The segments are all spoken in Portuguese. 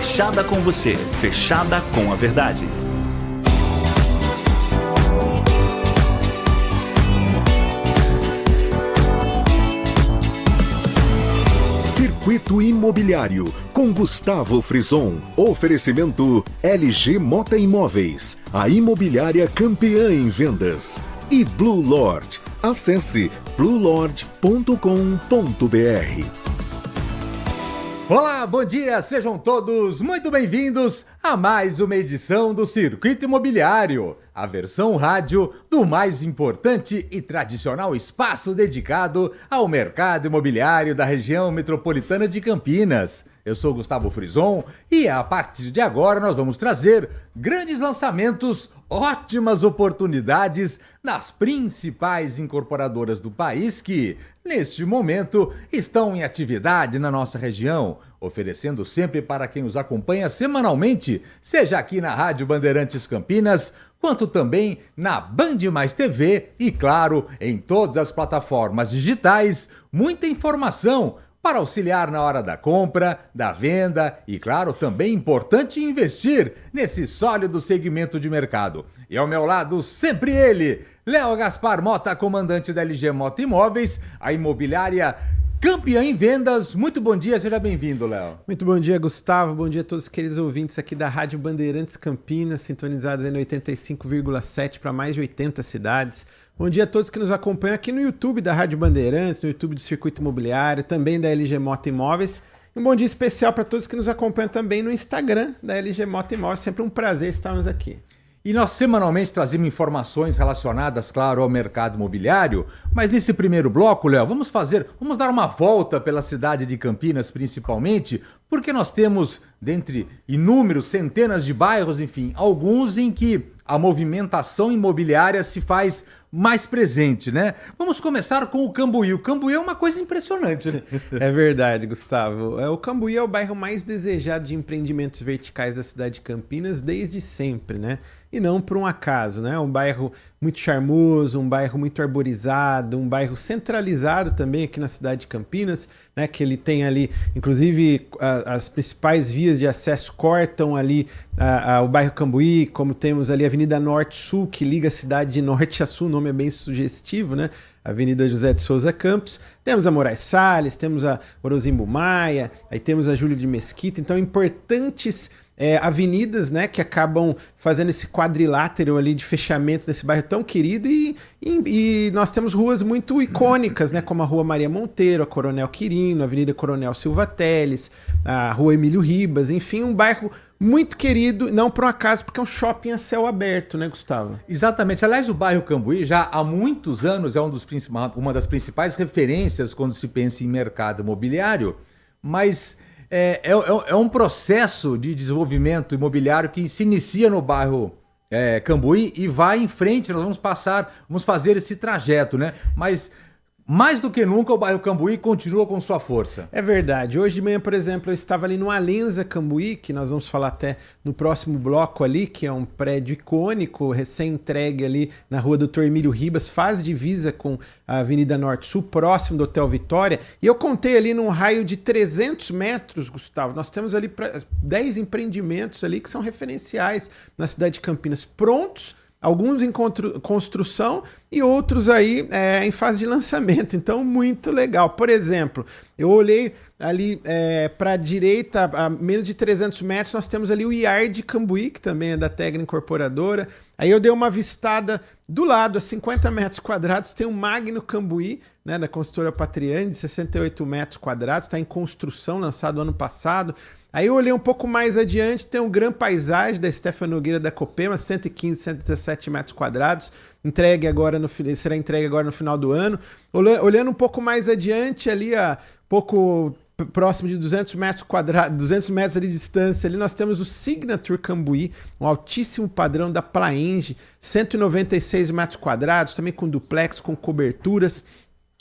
Fechada com você, fechada com a verdade. Circuito Imobiliário, com Gustavo Frison. Oferecimento LG Mota Imóveis, a imobiliária campeã em vendas. E Blue Lord. Acesse bluelord.com.br. Olá, bom dia, sejam todos muito bem-vindos a mais uma edição do Circuito Imobiliário, a versão rádio do mais importante e tradicional espaço dedicado ao mercado imobiliário da região metropolitana de Campinas. Eu sou Gustavo Frison e a partir de agora nós vamos trazer grandes lançamentos, ótimas oportunidades das principais incorporadoras do país que, neste momento, estão em atividade na nossa região, oferecendo sempre para quem nos acompanha semanalmente, seja aqui na Rádio Bandeirantes Campinas, quanto também na Band Mais TV e, claro, em todas as plataformas digitais, muita informação para auxiliar na hora da compra, da venda e, claro, também importante investir nesse sólido segmento de mercado. E ao meu lado, sempre ele, Léo Gaspar Mota, comandante da LG Mota Imóveis, a imobiliária campeã em vendas. Muito bom dia, seja bem-vindo, Léo. Muito bom dia, Gustavo. Bom dia a todos os queridos ouvintes aqui da Rádio Bandeirantes Campinas, sintonizados em 85,7 para mais de 80 cidades. Bom dia a todos que nos acompanham aqui no YouTube da Rádio Bandeirantes, no YouTube do Circuito Imobiliário, também da LG Mota Imóveis. E um bom dia especial para todos que nos acompanham também no Instagram da LG Mota Imóveis. Sempre um prazer estarmos aqui. E nós semanalmente trazemos informações relacionadas, claro, ao mercado imobiliário, mas nesse primeiro bloco, Léo, vamos dar uma volta pela cidade de Campinas principalmente, porque nós temos, dentre inúmeros, centenas de bairros, enfim, alguns em que a movimentação imobiliária se faz mais presente, né? Vamos começar com o Cambuí. O Cambuí é uma coisa impressionante, né? É verdade, Gustavo. O Cambuí é o bairro mais desejado de empreendimentos verticais da cidade de Campinas desde sempre, né? E não por um acaso, né? Um bairro muito charmoso, um bairro muito arborizado, um bairro centralizado também aqui na cidade de Campinas, né? Que ele tem ali, inclusive, as principais vias de acesso cortam ali o bairro Cambuí, como temos ali a Avenida Norte-Sul, que liga a cidade de norte a sul, o nome é bem sugestivo, né? Avenida José de Souza Campos, temos a Moraes Salles, temos a Orozimbo Maia, aí temos a Júlio de Mesquita, então importantes avenidas, né, que acabam fazendo esse quadrilátero ali de fechamento desse bairro tão querido e nós temos ruas muito icônicas, né, como a Rua Maria Monteiro, a Coronel Quirino, a Avenida Coronel Silva Teles, a Rua Emílio Ribas, enfim, um bairro muito querido, não por um acaso, porque é um shopping a céu aberto, né, Gustavo? Exatamente. Aliás, o bairro Cambuí já há muitos anos é uma das principais referências quando se pensa em mercado imobiliário, mas é um processo de desenvolvimento imobiliário que se inicia no bairro Cambuí e vai em frente. Nós vamos fazer esse trajeto, né? Mas mais do que nunca o bairro Cambuí continua com sua força. É verdade. Hoje de manhã, por exemplo, eu estava ali no Alenza Cambuí, que nós vamos falar até no próximo bloco ali, que é um prédio icônico, recém-entregue ali na Rua Doutor Emílio Ribas, faz divisa com a Avenida Norte-Sul, próximo do Hotel Vitória. E eu contei ali num raio de 300 metros, Gustavo, nós temos ali 10 empreendimentos ali que são referenciais na cidade de Campinas, prontos, alguns em construção e outros aí em fase de lançamento. Então, muito legal. Por exemplo, eu olhei ali para a direita, a menos de 300 metros, nós temos ali o Yard Cambuí, que também é da Tegna Incorporadora. Aí eu dei uma vistada do lado, a 50 metros quadrados, tem o Magno Cambuí, né, da construtora Patriani, de 68 metros quadrados, está em construção, lançado ano passado. Aí eu olhei um pouco mais adiante, tem o Gran Paisagem da Stefano Nogueira da Copema, 115, 117 metros quadrados, será entregue agora no final do ano. Olhando um pouco mais adiante, ali pouco próximo de 200 metros quadrados, 200 metros ali de distância, ali nós temos o Signature Cambuí, um altíssimo padrão da Plaenge, 196 metros quadrados, também com duplex, com coberturas,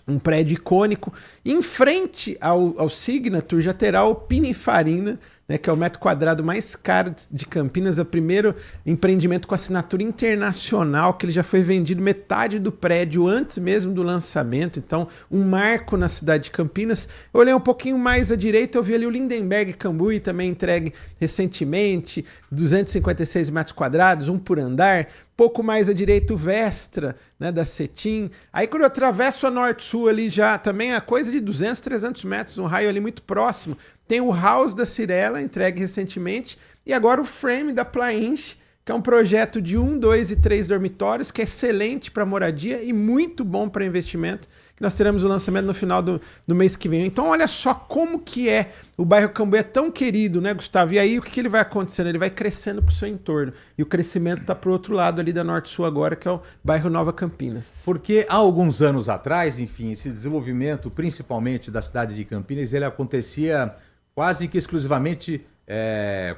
um prédio icônico. Em frente ao Signature já terá o Pininfarina, né, que é o metro quadrado mais caro de Campinas, é o primeiro empreendimento com assinatura internacional, que ele já foi vendido metade do prédio antes mesmo do lançamento, então um marco na cidade de Campinas. Eu olhei um pouquinho mais à direita, eu vi ali o Lindenberg Cambuí, também entregue recentemente, 256 metros quadrados, um por andar. Pouco mais à direita o Vestra, né, da Cetim. Aí quando eu atravesso a Norte-Sul ali já, também a coisa de 200, 300 metros, um raio ali muito próximo. Tem o House da Cirela, entregue recentemente, e agora o Frame da Plainch, que é um projeto de 1, 2 e 3 dormitórios, que é excelente para moradia e muito bom para investimento. Nós teremos o lançamento no final do mês que vem. Então olha só como que é o bairro Cambuí, é tão querido, né, Gustavo? E aí o que ele vai acontecendo? Ele vai crescendo para o seu entorno. E o crescimento está para o outro lado ali da Norte-Sul agora, que é o bairro Nova Campinas. Porque há alguns anos atrás, enfim, esse desenvolvimento, principalmente da cidade de Campinas, ele acontecia quase que exclusivamente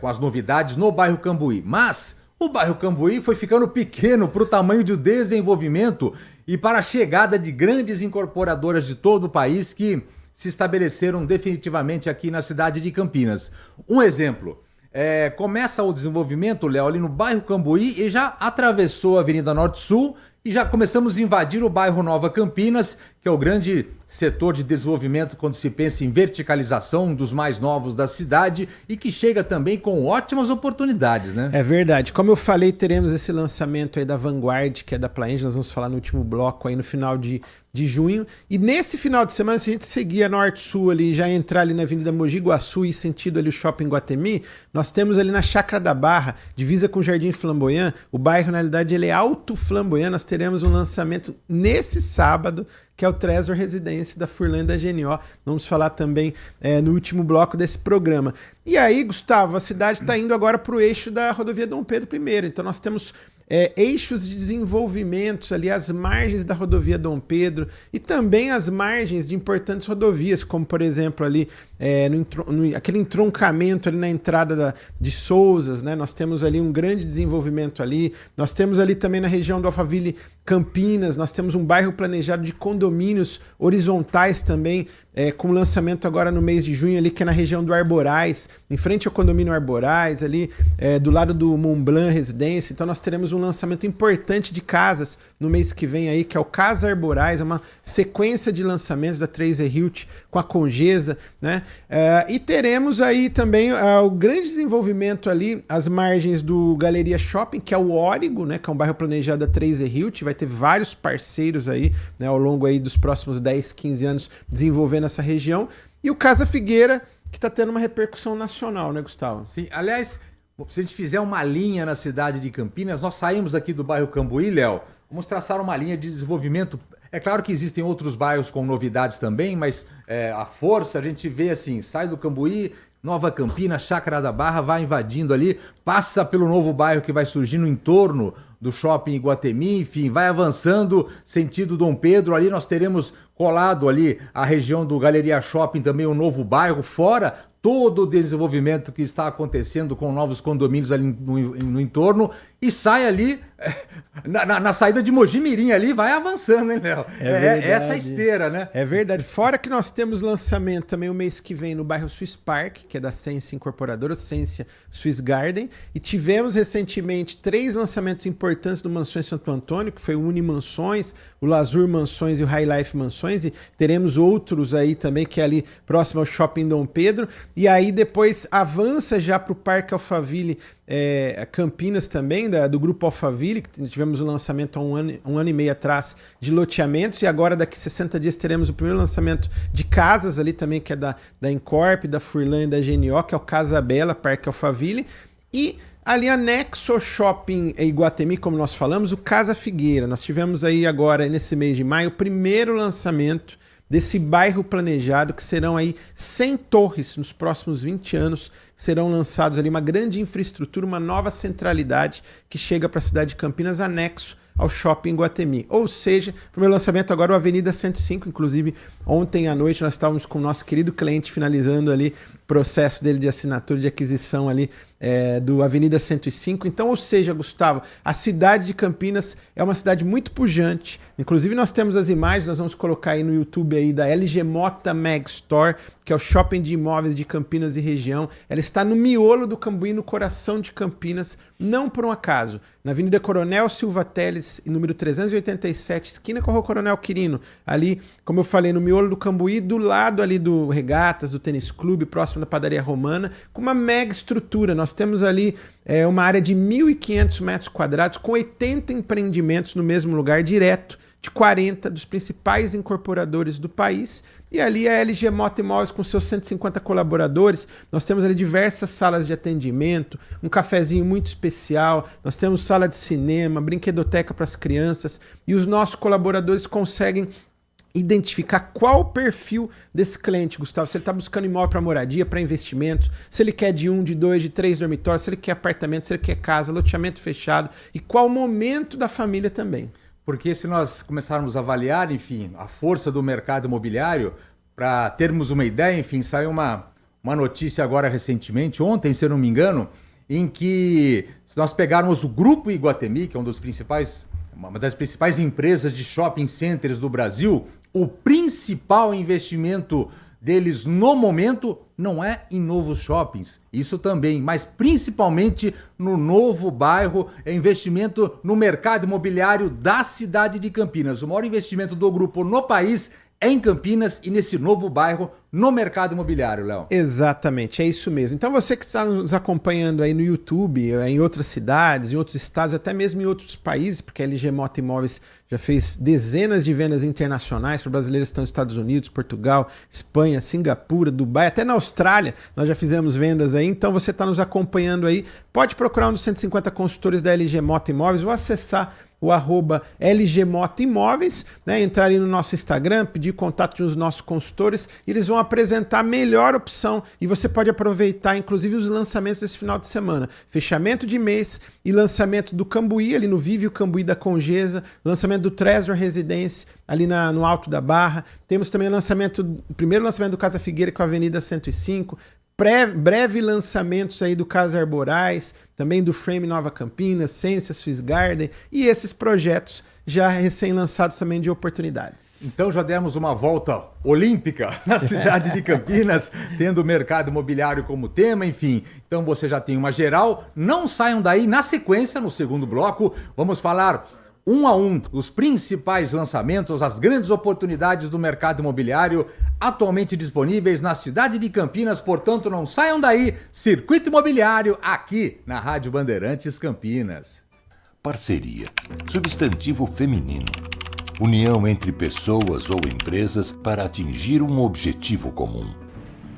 com as novidades no bairro Cambuí. Mas o bairro Cambuí foi ficando pequeno para o tamanho de desenvolvimento e para a chegada de grandes incorporadoras de todo o país que se estabeleceram definitivamente aqui na cidade de Campinas. Um exemplo, começa o desenvolvimento, Léo, ali no bairro Cambuí e já atravessou a Avenida Norte-Sul e já começamos a invadir o bairro Nova Campinas, que é o grande setor de desenvolvimento quando se pensa em verticalização, um dos mais novos da cidade e que chega também com ótimas oportunidades, né? É verdade. Como eu falei, teremos esse lançamento aí da Vanguard, que é da Plainch, nós vamos falar no último bloco aí no final de junho. E nesse final de semana, se a gente seguir a Norte-Sul ali, já entrar ali na Avenida Mogi Guaçu e sentido ali o Shopping Guatemi, nós temos ali na Chácara da Barra, divisa com o Jardim Flamboyant, o bairro, na realidade, ele é alto flamboyant, nós teremos um lançamento nesse sábado, que é o Trezor Residência da Furlan e da GNO. Vamos falar também no último bloco desse programa. E aí, Gustavo, a cidade está indo agora para o eixo da rodovia Dom Pedro I. Então nós temos eixos de desenvolvimentos ali, as margens da rodovia Dom Pedro e também as margens de importantes rodovias, como por exemplo ali aquele entroncamento ali na entrada de Sousas, né? Nós temos ali um grande desenvolvimento ali, nós temos ali também na região do Alphaville Campinas, nós temos um bairro planejado de condomínios horizontais também, com lançamento agora no mês de junho ali, que é na região do Arborais, em frente ao condomínio Arborais, ali do lado do Montblanc Residência. Então nós teremos um lançamento importante de casas no mês que vem aí, que é o Casa Arborais, é uma sequência de lançamentos da 3E Hilt com a Congesa, né? E teremos aí também o grande desenvolvimento ali, as margens do Galeria Shopping, que é o Órigo, né? Que é um bairro planejado da 3E Hilt, vai ter vários parceiros aí, né? Ao longo aí dos próximos 10, 15 anos desenvolvendo essa região. E o Casa Figueira, que está tendo uma repercussão nacional, né, Gustavo? Sim, aliás, se a gente fizer uma linha na cidade de Campinas, nós saímos aqui do bairro Cambuí, Léo, vamos traçar uma linha de desenvolvimento. É claro que existem outros bairros com novidades também, mas a força a gente vê assim, sai do Cambuí, Nova Campinas, Chácara da Barra, vai invadindo ali, passa pelo novo bairro que vai surgir no entorno do Shopping Iguatemi, enfim, vai avançando sentido Dom Pedro, ali nós teremos colado ali a região do Galeria Shopping, também um novo bairro, fora todo o desenvolvimento que está acontecendo com novos condomínios ali no entorno, e sai ali, na saída de Mogi Mirim ali, vai avançando, hein, Léo? Essa esteira, né? É verdade. Fora que nós temos lançamento também o mês que vem no bairro Swiss Park, que é da Sensia Incorporadora, Sensia Swiss Garden, e tivemos recentemente 3 lançamentos importantes do Mansões Santo Antônio, que foi o Unimansões, o Lazur Mansões e o High Life Mansões, e teremos outros aí também, que é ali próximo ao Shopping Dom Pedro, e aí depois avança já para o Parque Alphaville Campinas também, do Grupo Alphaville, que tivemos o lançamento há um ano e meio atrás de loteamentos, e agora daqui 60 dias teremos o primeiro lançamento de casas ali também, que é da Incorp, da Furlan e da GNO, que é o Casa Bela, Parque Alphaville, e ali anexo ao Shopping Iguatemi, como nós falamos, o Casa Figueira. Nós tivemos aí agora, nesse mês de maio, o primeiro lançamento desse bairro planejado, que serão aí 100 torres nos próximos 20 anos, serão lançados ali uma grande infraestrutura, uma nova centralidade que chega para a cidade de Campinas, anexo ao Shopping Iguatemi. Ou seja, o meu lançamento agora é o Avenida 105, inclusive ontem à noite nós estávamos com o nosso querido cliente finalizando ali o processo dele de assinatura de aquisição ali do Avenida 105. Então, ou seja, Gustavo, a cidade de Campinas é uma cidade muito pujante. Inclusive nós temos as imagens, nós vamos colocar aí no YouTube aí da LG Mota Mag Store, que é o shopping de imóveis de Campinas e região. Ela está no miolo do Cambuí, no coração de Campinas, não por um acaso. Na Avenida Coronel Silva Teles, número 387, esquina com a Rua Coronel Quirino. Ali, como eu falei, no miolo do Cambuí, do lado ali do Regatas, do Tênis Clube, próximo da Padaria Romana, com uma mega estrutura. Nós temos ali uma área de 1.500 metros quadrados, com 80 empreendimentos no mesmo lugar, direto de 40 dos principais incorporadores do país. E ali a LG Mota Imóveis com seus 150 colaboradores. Nós temos ali diversas salas de atendimento, um cafezinho muito especial, nós temos sala de cinema, brinquedoteca para as crianças, e os nossos colaboradores conseguem identificar qual o perfil desse cliente, Gustavo. Se ele está buscando imóvel para moradia, para investimentos, se ele quer de 1, de 2, de 3 dormitórios, se ele quer apartamento, se ele quer casa, loteamento fechado, e qual o momento da família também. Porque se nós começarmos a avaliar, enfim, a força do mercado imobiliário, para termos uma ideia, enfim, saiu uma notícia agora recentemente, ontem, se eu não me engano, em que se nós pegarmos o Grupo Iguatemi, que é uma das principais empresas de shopping centers do Brasil, o principal investimento deles no momento não é em novos shoppings, isso também, mas principalmente no novo bairro, é investimento no mercado imobiliário da cidade de Campinas. O maior investimento do grupo no país é em Campinas e nesse novo bairro no mercado imobiliário, Léo. Exatamente, é isso mesmo. Então você que está nos acompanhando aí no YouTube, em outras cidades, em outros estados, até mesmo em outros países, porque a LG Mota Imóveis já fez dezenas de vendas internacionais para brasileiros que estão nos Estados Unidos, Portugal, Espanha, Singapura, Dubai, até na Austrália nós já fizemos vendas aí. Então você está nos acompanhando aí, pode procurar um dos 150 consultores da LG Mota Imóveis ou acessar o @LG Mota Imóveis, né? Entrar ali no nosso Instagram, pedir contato de um dos nossos consultores, e eles vão apresentar a melhor opção, e você pode aproveitar inclusive os lançamentos desse final de semana. Fechamento de mês e lançamento do Cambuí, ali no Vive o Cambuí da Congesa, lançamento do Treasure Residence, ali no Alto da Barra. Temos também o primeiro lançamento do Casa Figueira com a Avenida 105, breve lançamentos aí do Casa Arborais, também do Frame Nova Campinas, Sensa, Swiss Garden, e esses projetos já recém-lançados também de oportunidades. Então já demos uma volta olímpica na cidade de Campinas, tendo o mercado imobiliário como tema, enfim. Então você já tem uma geral. Não saiam daí. Na sequência, no segundo bloco, vamos falar um a um os principais lançamentos, as grandes oportunidades do mercado imobiliário atualmente disponíveis na cidade de Campinas. Portanto, não saiam daí. Circuito Imobiliário aqui na Rádio Bandeirantes Campinas. Parceria, substantivo feminino. União entre pessoas ou empresas para atingir um objetivo comum.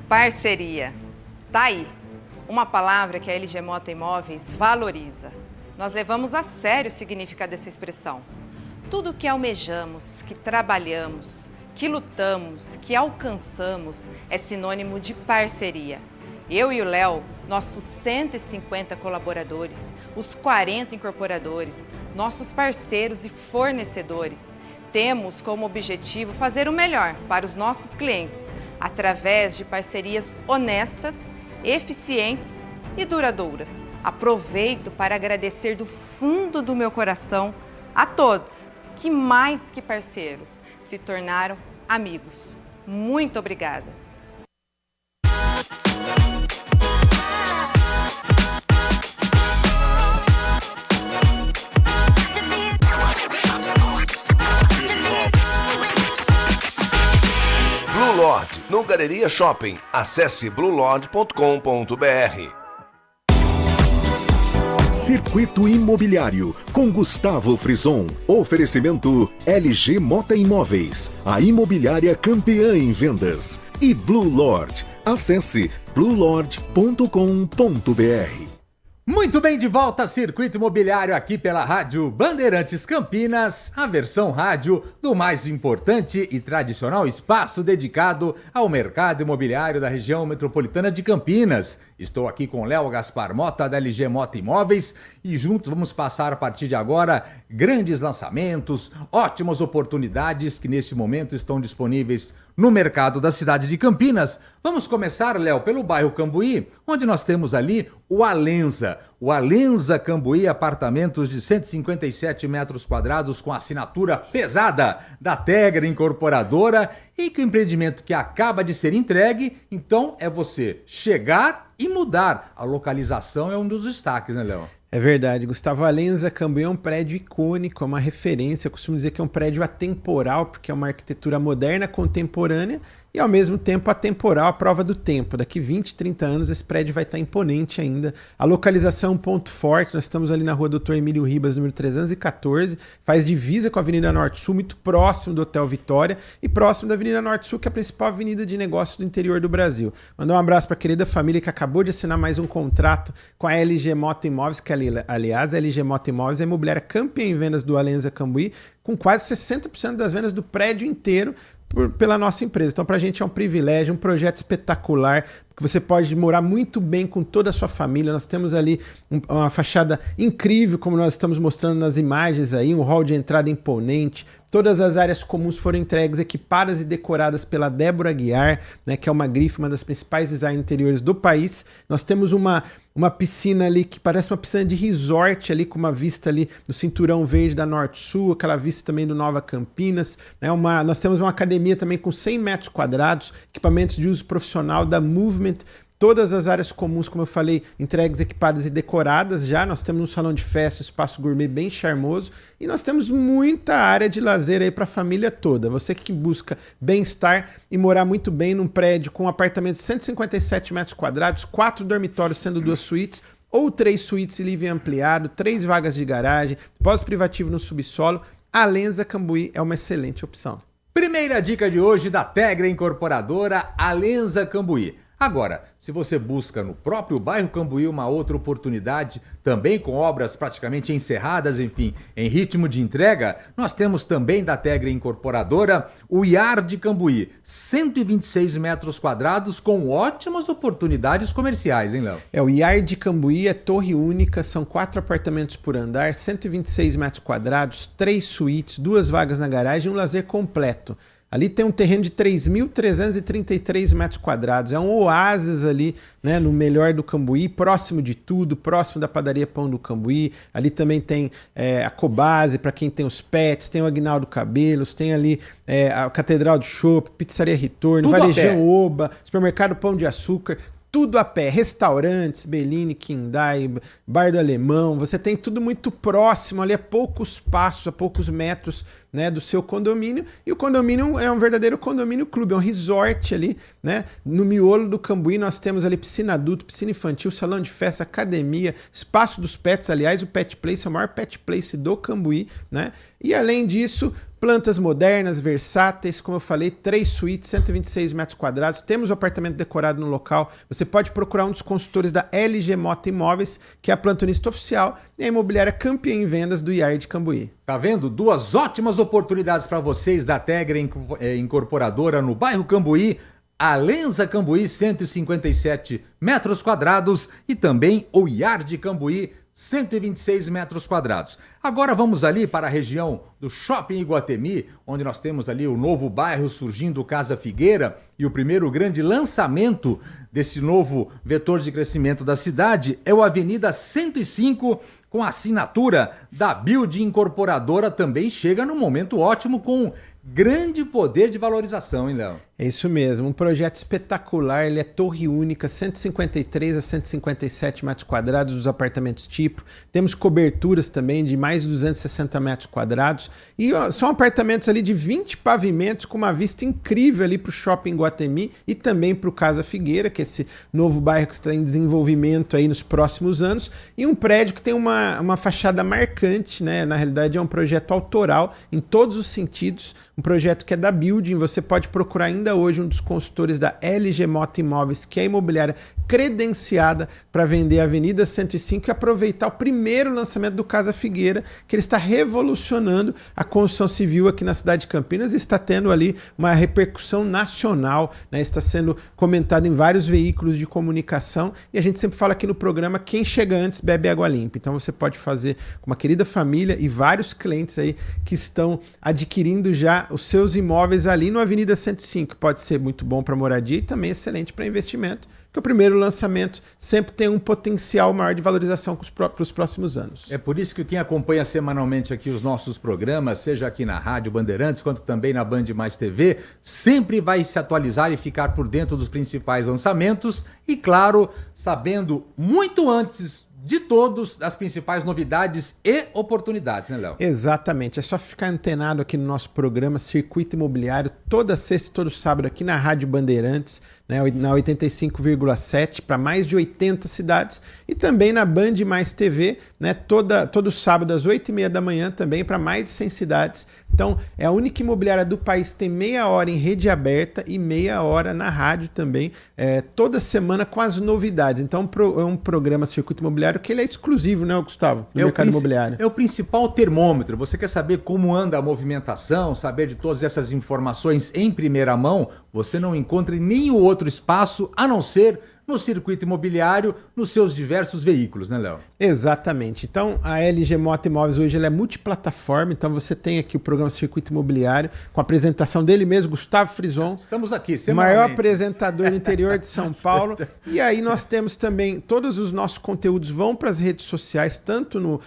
Parceria. Tá aí. Uma palavra que a LG Mota Imóveis valoriza. Nós levamos a sério o significado dessa expressão. Tudo que almejamos, que trabalhamos, que lutamos, que alcançamos é sinônimo de parceria. Eu e o Léo, nossos 150 colaboradores, os 40 incorporadores, nossos parceiros e fornecedores, temos como objetivo fazer o melhor para os nossos clientes, através de parcerias honestas, eficientes e duradouras. Aproveito para agradecer do fundo do meu coração a todos que, mais que parceiros, se tornaram amigos. Muito obrigada! Blue Lodge, no Galeria Shopping. Acesse bluelodge.com.br. Circuito Imobiliário, com Gustavo Frison. Oferecimento LG Mota Imóveis, a imobiliária campeã em vendas. E Blue Lodge. Acesse bluelodge.com.br. Muito bem, de volta a Circuito Imobiliário aqui pela Rádio Bandeirantes Campinas, a versão rádio do mais importante e tradicional espaço dedicado ao mercado imobiliário da região metropolitana de Campinas. Estou aqui com Léo Gaspar Mota, da LG Mota Imóveis, e juntos vamos passar a partir de agora grandes lançamentos, ótimas oportunidades que neste momento estão disponíveis no mercado da cidade de Campinas. Vamos começar, Léo, pelo bairro Cambuí, onde nós temos ali o Alenza. O Alenza Cambuí, apartamentos de 157 metros quadrados com assinatura pesada da Tegra Incorporadora, e que o empreendimento que acaba de ser entregue, então é você chegar e mudar. A localização é um dos destaques, né, Léo? É verdade, Gustavo. Alenza Cambuí é um prédio icônico, é uma referência. Eu costumo dizer que é um prédio atemporal, porque é uma arquitetura moderna, contemporânea e ao mesmo tempo atemporal, a prova do tempo. Daqui 20, 30 anos esse prédio vai estar imponente ainda. A localização é um ponto forte. Nós estamos ali na rua Dr. Emílio Ribas, número 314, faz divisa com a Avenida Norte-Sul, muito próximo do Hotel Vitória e próximo da Avenida Norte-Sul, que é a principal avenida de negócios do interior do Brasil. Mandar um abraço para a querida família que acabou de assinar mais um contrato com a LG Mota Imóveis, que aliás, a LG Mota Imóveis é a imobiliária campeã em vendas do Alenza Cambuí, com quase 60% das vendas do prédio inteiro pela nossa empresa. Então, para a gente é um privilégio, um projeto espetacular, que você pode morar muito bem com toda a sua família. Nós temos ali uma fachada incrível, como nós estamos mostrando nas imagens aí, um hall de entrada imponente. Todas as áreas comuns foram entregues, equipadas e decoradas pela Débora Guiar, né, que é uma grife, uma das principais designers interiores do país. Nós temos uma piscina ali que parece uma piscina de resort ali, com uma vista ali do Cinturão Verde da Norte-Sul, aquela vista também do Nova Campinas, né? Nós temos uma academia também com 100 metros quadrados, equipamentos de uso profissional da Movement. Todas as áreas comuns, como eu falei, entregues, equipadas e decoradas já. Nós temos um salão de festa, um espaço gourmet bem charmoso. E nós temos muita área de lazer aí para a família toda. Você que busca bem-estar e morar muito bem num prédio com um apartamento de 157 metros quadrados, 4 dormitórios sendo 2 suítes, ou 3 suítes e living ampliado, 3 vagas de garagem, pós-privativo no subsolo, a Alenza Cambuí é uma excelente opção. Primeira dica de hoje da Tegra Incorporadora, Alenza Cambuí. Agora, se você busca no próprio bairro Cambuí uma outra oportunidade, também com obras praticamente encerradas, enfim, em ritmo de entrega, nós temos também da Tegra Incorporadora o Yard Cambuí, 126 metros quadrados com ótimas oportunidades comerciais, hein, Léo? O Yard Cambuí é torre única, são 4 apartamentos por andar, 126 metros quadrados, 3 suítes, 2 vagas na garagem e um lazer completo. Ali tem um terreno de 3.333 metros quadrados. É um oásis ali, né, no melhor do Cambuí, próximo de tudo, próximo da padaria Pão do Cambuí. Ali também tem a Cobase, para quem tem os pets, tem o Aguinaldo Cabelos, tem ali a Catedral do Chopp, Pizzaria Retorno, Varejão Oba, Supermercado Pão de Açúcar. Tudo a pé, restaurantes, Bellini, Kindai, Bar do Alemão, você tem tudo muito próximo ali, a poucos passos, a poucos metros, né, do seu condomínio, e o condomínio é um verdadeiro condomínio clube, é um resort ali, né, no miolo do Cambuí. Nós temos ali piscina adulto, piscina infantil, salão de festa, academia, espaço dos pets, aliás, o Pet Place é o maior Pet Place do Cambuí, né, e além disso, plantas modernas, versáteis, como eu falei, 3 suítes, 126 metros quadrados, temos o apartamento decorado no local. Você pode procurar um dos consultores da LG Mota Imóveis, que é a plantonista oficial e a imobiliária campeã em vendas do Yard Cambuí. Tá vendo? 2 ótimas oportunidades para vocês da Tegra Incorporadora no bairro Cambuí, Alenza Cambuí, 157 metros quadrados, e também o Yard Cambuí, 126 metros quadrados. Agora vamos ali para a região do Shopping Iguatemi, onde nós temos ali o novo bairro surgindo, Casa Figueira, e o primeiro grande lançamento desse novo vetor de crescimento da cidade é o Avenida 105, com a assinatura da Building Incorporadora, também chega num momento ótimo, com grande poder de valorização, hein, Léo? É isso mesmo, um projeto espetacular, ele é torre única, 153 a 157 metros quadrados dos apartamentos tipo, temos coberturas também de mais de 260 metros quadrados, e são apartamentos ali de 20 pavimentos com uma vista incrível ali para o Shopping Iguatemi e também para o Casa Figueira, que é esse novo bairro que está em desenvolvimento aí nos próximos anos, e um prédio que tem uma fachada marcante, né? Na realidade é um projeto autoral em todos os sentidos, um projeto que é da Building. Você pode procurar ainda hoje um dos consultores da LG Mota Imóveis, que é a imobiliária credenciada para vender a Avenida 105 e aproveitar o primeiro lançamento do Casa Figueira, que ele está revolucionando a construção civil aqui na cidade de Campinas e está tendo ali uma repercussão nacional, né? Está sendo comentado em vários veículos de comunicação e a gente sempre fala aqui no programa, quem chega antes bebe água limpa. Então você pode fazer com uma querida família e vários clientes aí que estão adquirindo já os seus imóveis ali no Avenida 105. Pode ser muito bom para moradia e também excelente para investimento, que o primeiro lançamento sempre tem um potencial maior de valorização para os próximos anos. É por isso que quem acompanha semanalmente aqui os nossos programas, seja aqui na Rádio Bandeirantes, quanto também na Band Mais TV, sempre vai se atualizar e ficar por dentro dos principais lançamentos e, claro, sabendo muito antes de todos as principais novidades e oportunidades, né, Léo? Exatamente, é só ficar antenado aqui no nosso programa Circuito Imobiliário, toda sexta e todo sábado aqui na Rádio Bandeirantes, né, na 85,7 para mais de 80 cidades e também na Band Mais TV, né, todo sábado às 8h30 da manhã também para mais de 100 cidades. Então é a única imobiliária do país que tem meia hora em rede aberta e meia hora na rádio também, toda semana com as novidades. Então é um programa Circuito Imobiliário que ele é exclusivo, né, Gustavo, do mercado imobiliário. É o principal termômetro. Você quer saber como anda a movimentação, saber de todas essas informações em primeira mão? Você não encontra em nenhum outro espaço, a não ser no circuito imobiliário, nos seus diversos veículos, né, Léo? Exatamente. Então, a LG Mota Imóveis hoje ela é multiplataforma, então você tem aqui o programa Circuito Imobiliário, com a apresentação dele mesmo, Gustavo Frison. Estamos aqui, semanalmente. Maior apresentador do interior de São Paulo. E aí nós temos também, todos os nossos conteúdos vão para as redes sociais, tanto no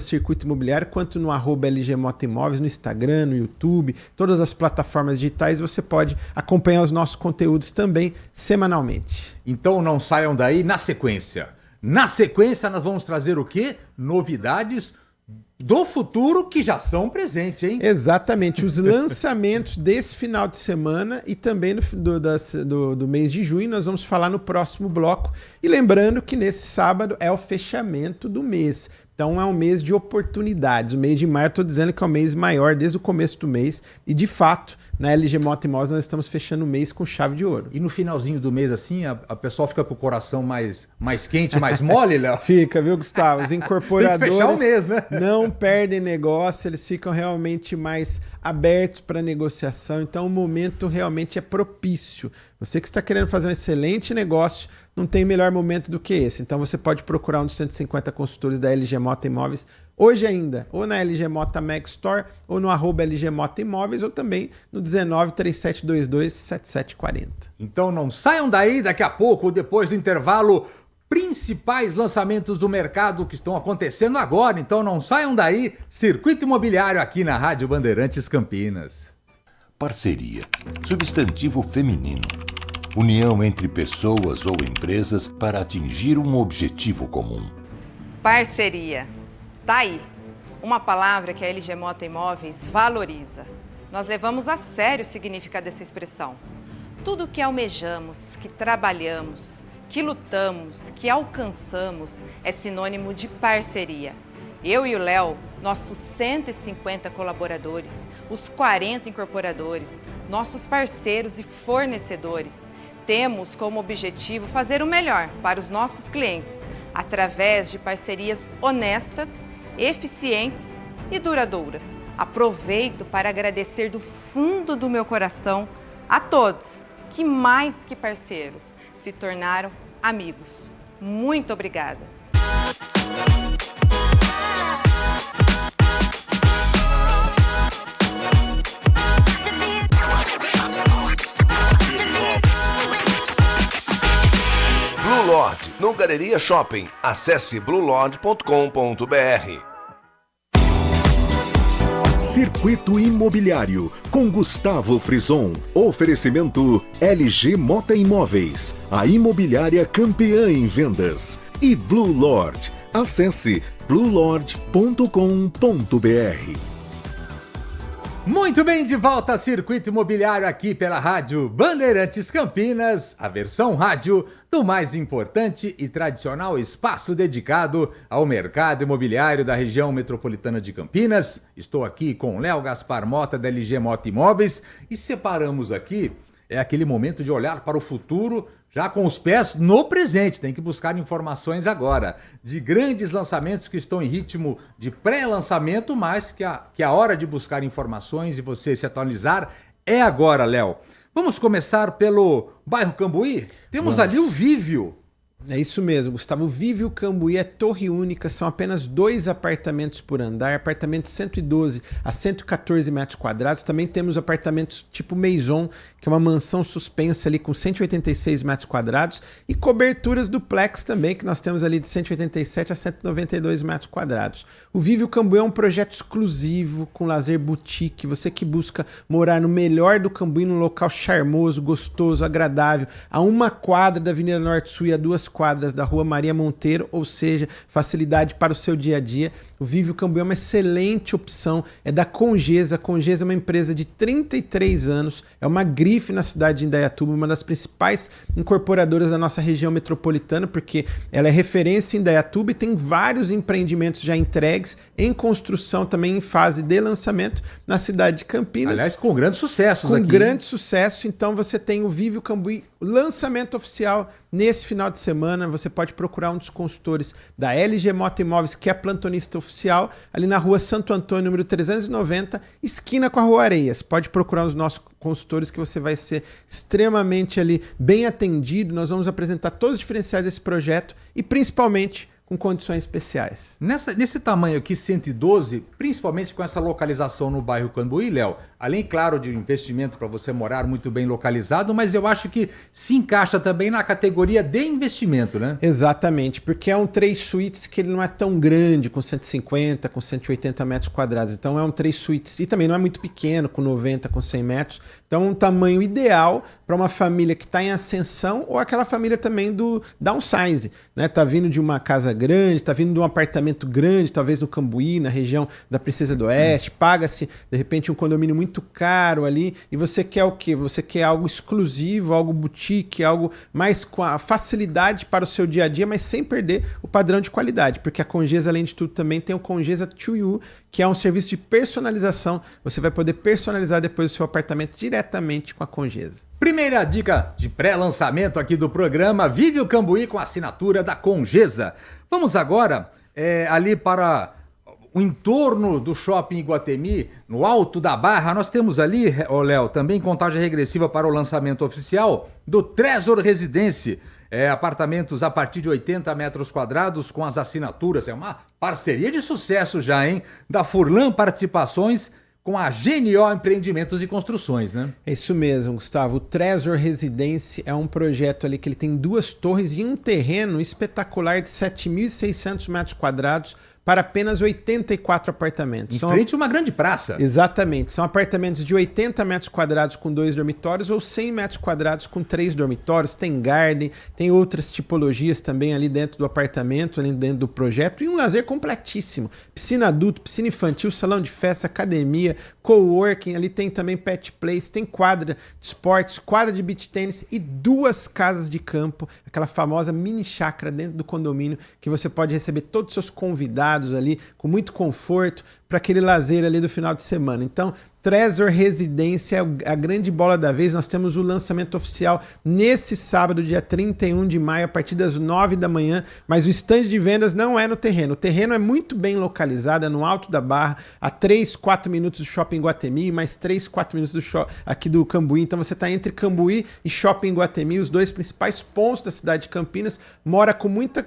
@Circuito Imobiliário, quanto no @LG Mota Imóveis, no Instagram, no YouTube, todas as plataformas digitais, você pode acompanhar os nossos conteúdos também semanalmente. Então não saiam daí na sequência. Na sequência nós vamos trazer o quê? Novidades do futuro que já são presentes, hein? Exatamente, os lançamentos desse final de semana e também do mês de junho nós vamos falar no próximo bloco. E lembrando que nesse sábado é o fechamento do mês. Então é um mês de oportunidades. O mês de maio eu estou dizendo que é o mês maior desde o começo do mês. E de fato, na LG Mota Imóveis nós estamos fechando o mês com chave de ouro. E no finalzinho do mês assim, a pessoa fica com o coração mais quente, mais mole, Léo? Fica, viu, Gustavo? Os incorporadores tem que fechar o mês, né? Não perdem negócio, eles ficam realmente mais abertos para negociação. Então o momento realmente é propício. Você que está querendo fazer um excelente negócio, não tem melhor momento do que esse. Então você pode procurar um dos 150 consultores da LG Mota Imóveis hoje ainda, ou na LG Mota Mag Store, ou no @LG Mota Imóveis, ou também no 1937227740. Então não saiam daí, daqui a pouco, depois do intervalo, principais lançamentos do mercado que estão acontecendo agora. Então não saiam daí, Circuito Imobiliário aqui na Rádio Bandeirantes Campinas. Parceria. Substantivo feminino. União entre pessoas ou empresas para atingir um objetivo comum. Parceria. Tá aí. Uma palavra que a LG Mota Imóveis valoriza. Nós levamos a sério o significado dessa expressão. Tudo que almejamos, que trabalhamos, que lutamos, que alcançamos é sinônimo de parceria. Eu e o Léo, nossos 150 colaboradores, os 40 incorporadores, nossos parceiros e fornecedores, temos como objetivo fazer o melhor para os nossos clientes, através de parcerias honestas, eficientes e duradouras. Aproveito para agradecer do fundo do meu coração a todos que, mais que parceiros, se tornaram amigos. Muito obrigada! Blue Lord, no Galeria Shopping. Acesse bluelord.com.br. Circuito Imobiliário, com Gustavo Frison. Oferecimento LG Mota Imóveis, a imobiliária campeã em vendas. E Blue Lord. Acesse bluelord.com.br. Muito bem, de volta a Circuito Imobiliário aqui pela Rádio Bandeirantes Campinas, a versão rádio do mais importante e tradicional espaço dedicado ao mercado imobiliário da região metropolitana de Campinas. Estou aqui com Léo Gaspar Mota, da LG Mota Imóveis, e separamos aqui aquele momento de olhar para o futuro, já com os pés no presente, tem que buscar informações agora de grandes lançamentos que estão em ritmo de pré-lançamento, mas que a hora de buscar informações e você se atualizar é agora, Léo. Vamos começar pelo bairro Cambuí? Temos ali o Vívio. É isso mesmo, Gustavo. O Vívio Cambuí é torre única, são apenas 2 apartamentos por andar, apartamentos 112 a 114 metros quadrados. Também temos apartamentos tipo Maison, que é uma mansão suspensa ali com 186 metros quadrados, e coberturas duplex também, que nós temos ali de 187 a 192 metros quadrados. O Vívio Cambuí é um projeto exclusivo, com lazer boutique, você que busca morar no melhor do Cambuí, num local charmoso, gostoso, agradável, a 1 quadra da Avenida Norte Sul e a 2 quadras da Rua Maria Monteiro, ou seja, facilidade para o seu dia a dia. O Vívio Cambuí é uma excelente opção, é da Congesa. A Congesa é uma empresa de 33 anos, é uma grife na cidade de Indaiatuba, uma das principais incorporadoras da nossa região metropolitana, porque ela é referência em Indaiatuba e tem vários empreendimentos já entregues, em construção também em fase de lançamento na cidade de Campinas. Aliás, com grandes sucessos aqui. Com grande sucesso, então você tem o Vívio Cambuí, lançamento oficial nesse final de semana. Você pode procurar um dos consultores da LG Mota Imóveis, que é plantonista oficial, ali na rua Santo Antônio, número 390, esquina com a Rua Areias. Pode procurar os nossos consultores que você vai ser extremamente ali bem atendido. Nós vamos apresentar todos os diferenciais desse projeto e principalmente com condições especiais. Nesse tamanho aqui, 112, principalmente com essa localização no bairro Cambuí, Léo, além, claro, de investimento para você morar muito bem localizado, mas eu acho que se encaixa também na categoria de investimento, né? Exatamente, porque é um 3 suítes que ele não é tão grande, com 150, com 180 metros quadrados. Então é um 3 suítes e também não é muito pequeno, com 90, com 100 metros. Então é um tamanho ideal para uma família que está em ascensão ou aquela família também do downsize, né? Tá vindo de uma casa grande, tá vindo de um apartamento grande, talvez no Cambuí, na região da Princesa do Oeste, paga-se de repente um condomínio muito caro ali e você quer o quê? Você quer algo exclusivo, algo boutique, algo mais com a facilidade para o seu dia a dia, mas sem perder o padrão de qualidade, porque a Congesa, além de tudo, também tem o Congesa To You, que é um serviço de personalização. Você vai poder personalizar depois o seu apartamento diretamente com a Congesa. Primeira dica de pré-lançamento aqui do programa, Vívio Cambuí com a assinatura da Congesa. Vamos agora ali para o entorno do Shopping Iguatemi, no Alto da Barra. Nós temos ali, Léo, também contagem regressiva para o lançamento oficial do Trezor Residence. Apartamentos a partir de 80 metros quadrados com as assinaturas. É uma parceria de sucesso já, hein? Da Furlan Participações com a GNO Empreendimentos e Construções, né? É isso mesmo, Gustavo. O Trezor Residence é um projeto ali que ele tem 2 torres e um terreno espetacular de 7.600 metros quadrados para apenas 84 apartamentos. Em frente a uma grande praça. Exatamente. São apartamentos de 80 metros quadrados com 2 dormitórios ou 100 metros quadrados com 3 dormitórios. Tem garden, tem outras tipologias também ali dentro do apartamento, ali dentro do projeto. E um lazer completíssimo. Piscina adulto, piscina infantil, salão de festa, academia, coworking. Ali tem também pet place, tem quadra de esportes, quadra de beach tênis e 2 casas de campo. Aquela famosa mini chácara dentro do condomínio que você pode receber todos os seus convidados ali com muito conforto para aquele lazer ali do final de semana. Então, Trezor Residência é a grande bola da vez. Nós temos o lançamento oficial nesse sábado, dia 31 de maio, a partir das 9 da manhã, mas o stand de vendas não é no terreno. O terreno é muito bem localizado, é no Alto da Barra, a 3, 4 minutos do Shopping Iguatemi, mais 3, 4 minutos aqui do Cambuí. Então você está entre Cambuí e Shopping Iguatemi, os 2 principais pontos da cidade de Campinas. Mora com muito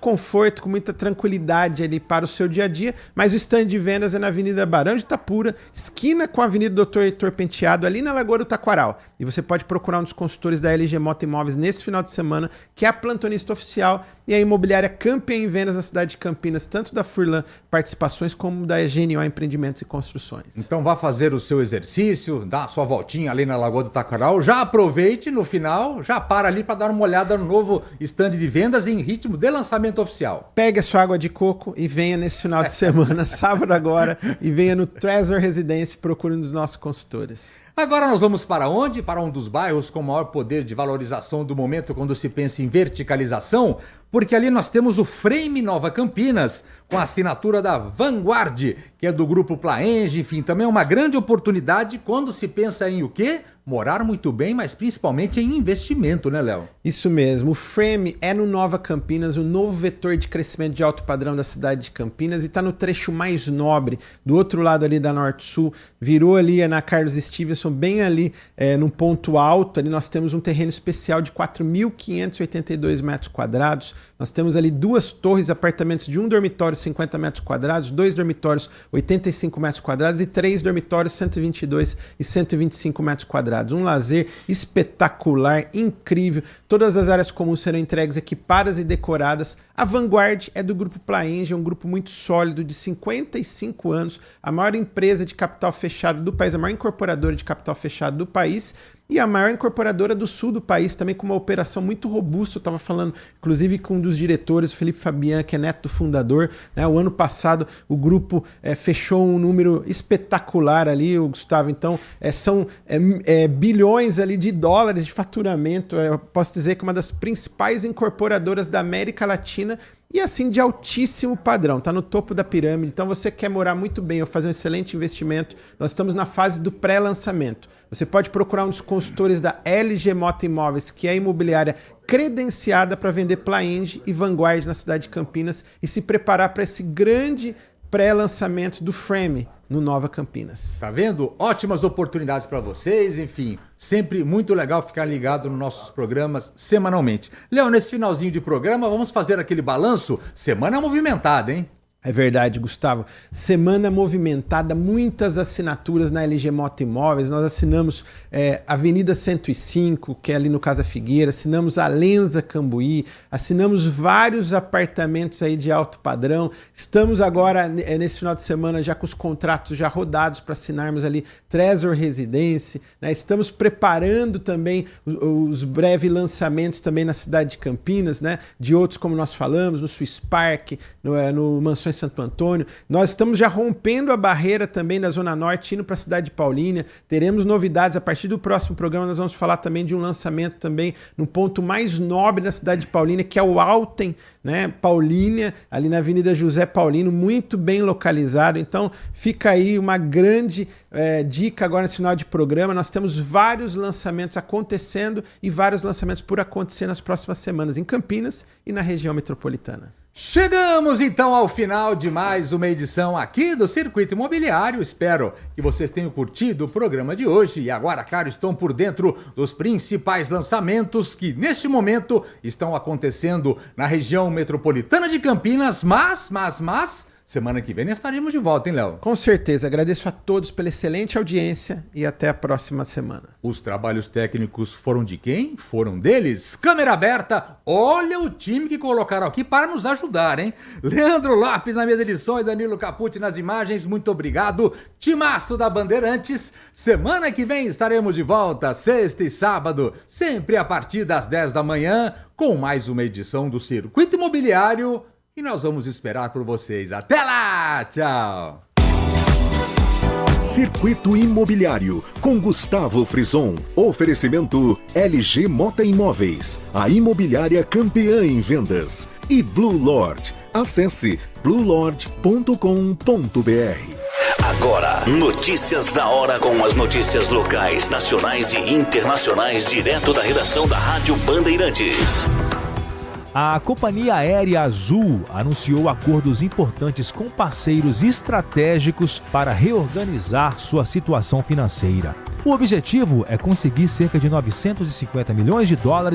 conforto, com muita tranquilidade ali para o seu dia a dia, mas o stand de vendas é na Avenida Barão de Itapura, esquina com a Avenida Dr. Heitor Penteado, ali na Lagoa do Taquaral. E você pode procurar um dos consultores da LG Mota Imóveis nesse final de semana, que é a plantonista oficial e a imobiliária campeã em vendas na cidade de Campinas, tanto da Furlan Participações como da GNO Empreendimentos e Construções. Então vá fazer o seu exercício, dá a sua voltinha ali na Lagoa do Taquaral, já aproveite no final, já para ali para dar uma olhada no novo stand de vendas em ritmo de lançamento oficial. Pegue a sua água de coco e venha nesse final de semana, sábado agora, e venha no Trezor Residence, procure um dos nossos consultores. Agora nós vamos para onde? Para um dos bairros com maior poder de valorização do momento quando se pensa em verticalização, porque ali nós temos o Frame Nova Campinas, com a assinatura da Vanguard, que é do grupo Plaenge, enfim, também é uma grande oportunidade quando se pensa em o quê? morar muito bem, mas principalmente em investimento, né, Léo? Isso mesmo. O Frame é no Nova Campinas, o novo vetor de crescimento de alto padrão da cidade de Campinas, e está no trecho mais nobre, do outro lado ali da Norte-Sul, virou ali na Carlos Stevenson, bem ali no ponto alto. Ali nós temos um terreno especial de 4.582 metros quadrados. Nós temos ali 2 torres, apartamentos de 1 dormitório 50 metros quadrados, 2 dormitórios 85 metros quadrados e 3 dormitórios 122 e 125 metros quadrados. Um lazer espetacular, incrível. Todas as áreas comuns serão entregues, equipadas e decoradas. A Vanguard é do Grupo Plaenge, um grupo muito sólido de 55 anos, a maior empresa de capital fechado do país, a maior incorporadora de capital fechado do país, e a maior incorporadora do sul do país, também com uma operação muito robusta. Eu estava falando, inclusive, com um dos diretores, o Felipe Fabian, que é neto do fundador, né? O ano passado o grupo fechou um número espetacular ali, o Gustavo. Então, são bilhões ali de dólares de faturamento. Eu posso dizer que uma das principais incorporadoras da América Latina, e assim de altíssimo padrão, está no topo da pirâmide. Então você quer morar muito bem ou fazer um excelente investimento, nós estamos na fase do pré-lançamento. Você pode procurar um dos consultores da LG Mota Imóveis, que é a imobiliária credenciada para vender Plaenge e Vanguard na cidade de Campinas, e se preparar para esse grande pré-lançamento do Frame no Nova Campinas. Tá vendo? Ótimas oportunidades para vocês, enfim, sempre muito legal ficar ligado nos nossos programas semanalmente. Léo, nesse finalzinho de programa, vamos fazer aquele balanço? Semana movimentada, hein? É verdade, Gustavo. Semana movimentada, muitas assinaturas na LG Mota Imóveis. Nós assinamos Avenida 105, que é ali no Casa Figueira, assinamos a Lenza Cambuí, assinamos vários apartamentos aí de alto padrão. Estamos agora, nesse final de semana, já com os contratos já rodados para assinarmos ali Trezor Residência, né? Estamos preparando também os breves lançamentos também na cidade de Campinas, né? De outros, como nós falamos, no Swiss Park, no Mansões Santo Antônio. Nós estamos já rompendo a barreira também da Zona Norte, indo para a cidade de Paulínia. Teremos novidades. A partir do próximo programa nós vamos falar também de um lançamento também no ponto mais nobre da cidade de Paulínia, que é o Alten, né? Paulínia, ali na Avenida José Paulino, muito bem localizado. Então fica aí uma grande dica agora nesse final de programa. Nós temos vários lançamentos acontecendo e vários lançamentos por acontecer nas próximas semanas em Campinas e na região metropolitana. Chegamos então ao final de mais uma edição aqui do Circuito Imobiliário. Espero que vocês tenham curtido o programa de hoje e agora, claro, estão por dentro dos principais lançamentos que neste momento estão acontecendo na região metropolitana de Campinas, mas semana que vem nós estaremos de volta, hein, Léo? Com certeza. Agradeço a todos pela excelente audiência e até a próxima semana. Os trabalhos técnicos foram de quem? Foram deles. Câmera aberta. Olha o time que colocaram aqui para nos ajudar, hein? Leandro Lopes na mesa de som e Danilo Capucci nas imagens. Muito obrigado. Timaço da Bandeirantes. Semana que vem estaremos de volta, sexta e sábado, sempre a partir das 10 da manhã, com mais uma edição do Circuito Imobiliário. E nós vamos esperar por vocês. Até lá! Tchau! Circuito Imobiliário, com Gustavo Frison. Oferecimento LG Mota Imóveis, a imobiliária campeã em vendas. E Blue Lord. Acesse bluelord.com.br. Agora, notícias da hora com as notícias locais, nacionais e internacionais, direto da redação da Rádio Bandeirantes. A Companhia Aérea Azul anunciou acordos importantes com parceiros estratégicos para reorganizar sua situação financeira. O objetivo é conseguir cerca de 950 milhões de dólares